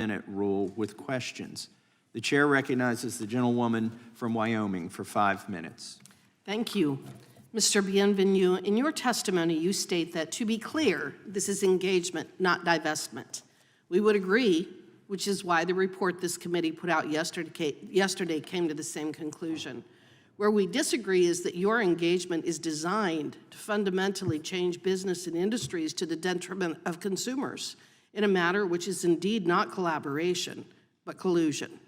5-minute rule with questions. The chair recognizes the gentlewoman from Wyoming for 5 minutes. Thank you. Mr. Bienvenu, in your testimony, you state that, to be clear, this is engagement, not divestment. We would agree, which is why the report this committee put out yesterday came to the same conclusion. Where we disagree is that your engagement is designed to fundamentally change business and industries to the detriment of consumers in a matter which is indeed not collaboration, but collusion.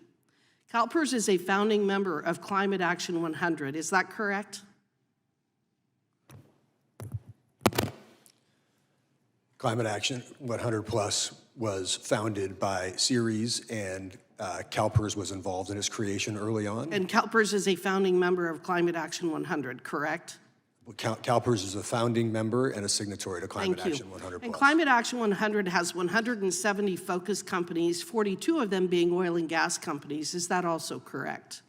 CalPERS is a founding member of Climate Action 100. Is that correct? Climate Action 100 Plus was founded by Ceres, and CalPERS was involved in its creation early on. And CalPERS is a founding member of Climate Action 100, correct? CalPERS is a founding member and a signatory to Climate Action 100 Plus. And Climate Action 100 has 170 focus companies, 42 of them being oil and gas companies. Is that also correct?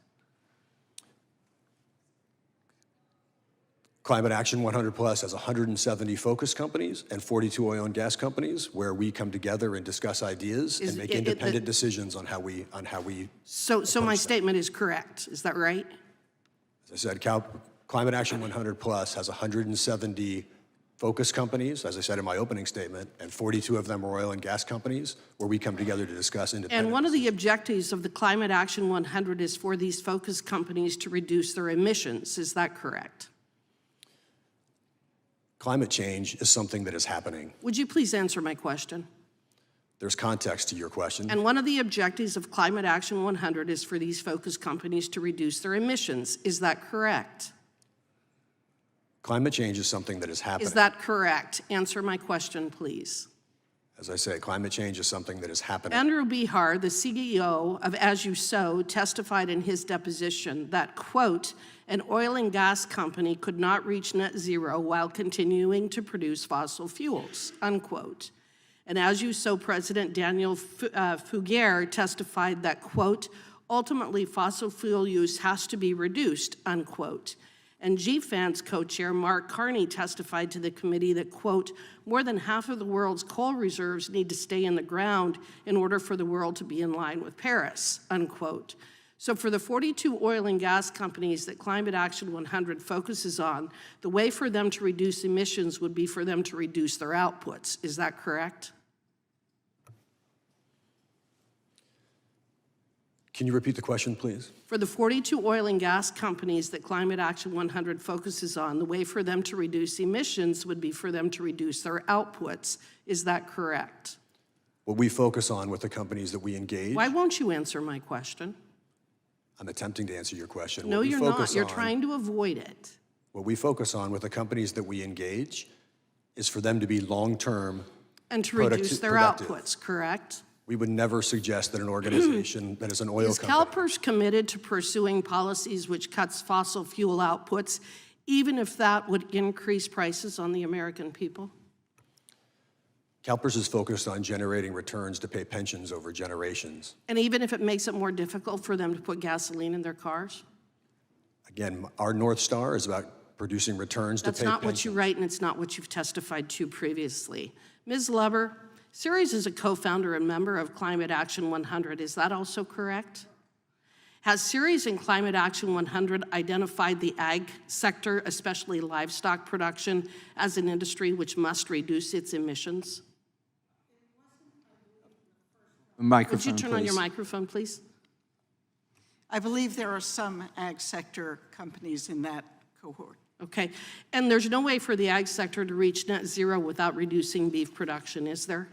Climate Action 100 Plus has 170 focus companies and 42 oil and gas companies, where we come together and discuss ideas and make independent decisions on how we. So my statement is correct. Is that right? As I said, Climate Action 100 Plus has 170 focus companies, as I said in my opening statement, and 42 of them are oil and gas companies, where we come together to discuss independent. And one of the objectives of the Climate Action 100 is for these focus companies to reduce their emissions. Is that correct? Climate change is something that is happening. Would you please answer my question? There's context to your question. And one of the objectives of Climate Action 100 is for these focus companies to reduce their emissions. Is that correct? Climate change is something that is happening. Is that correct? Answer my question, please. As I say, climate change is something that is happening. Andrew Behar, the CEO of As You Sow, testified in his deposition that, quote, an oil and gas company could not reach net zero while continuing to produce fossil fuels, unquote. And As You Sow President Daniel Fugere testified that, quote, ultimately fossil fuel use has to be reduced, unquote. And GFAN's co-chair Mark Carney testified to the committee that, quote, more than half of the world's coal reserves need to stay in the ground in order for the world to be in line with Paris, unquote. So for the 42 oil and gas companies that Climate Action 100 focuses on, the way for them to reduce emissions would be for them to reduce their outputs. Is that correct? Can you repeat the question, please? For the 42 oil and gas companies that Climate Action 100 focuses on, the way for them to reduce emissions would be for them to reduce their outputs. Is that correct? What we focus on with the companies that we engage. Why won't you answer my question? I'm attempting to answer your question. No, you're not. You're trying to avoid it. What we focus on with the companies that we engage is for them to be long-term and to reduce their outputs, correct? We would never suggest that an organization that is an oil company. Is CalPERS committed to pursuing policies which cuts fossil fuel outputs, even if that would increase prices on the American people? CalPERS is focused on generating returns to pay pensions over generations. And even if it makes it more difficult for them to put gasoline in their cars? Again, our North Star is about producing returns to pay pensions. That's not what you write, and it's not what you've testified to previously. Ms. Leber, Ceres is a co-founder and member of Climate Action 100. Is that also correct? Has Ceres and Climate Action 100 identified the ag sector, especially livestock production, as an industry which must reduce its emissions? Microphone, Would you turn on your microphone, please? I believe there are some ag sector companies in that cohort. Okay, and there's no way for the ag sector to reach net zero without reducing beef production, is there?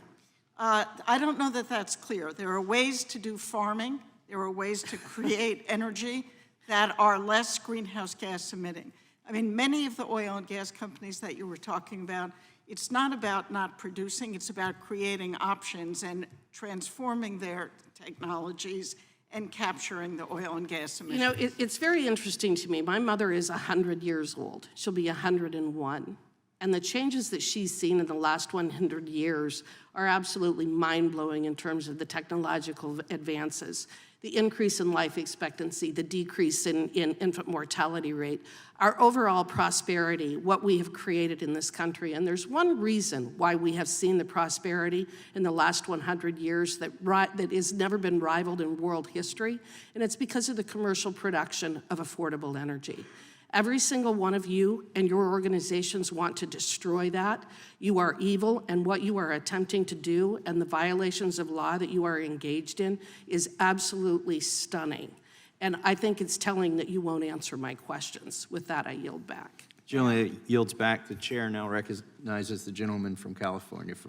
I don't know that that's clear. There are ways to do farming. There are ways to create energy that are less greenhouse gas emitting. I mean, many of the oil and gas companies that you were talking about, it's not about not producing, it's about creating options and transforming their technologies and capturing the oil and gas emissions. You know, it's very interesting to me. My mother is 100 years old. She'll be 101. And the changes that she's seen in the last 100 years are absolutely mind-blowing in terms of the technological advances, the increase in life expectancy, the decrease in infant mortality rate, our overall prosperity, what we have created in this country. And there's one reason why we have seen the prosperity in the last 100 years that has never been rivaled in world history, and it's because of the commercial production of affordable energy. Every single one of you and your organizations want to destroy that. You are evil, and what you are attempting to do and the violations of law that you are engaged in is absolutely stunning. And I think it's telling that you won't answer my questions. With that, I yield back. Gentleman yields back. The chair now recognizes the gentleman from California for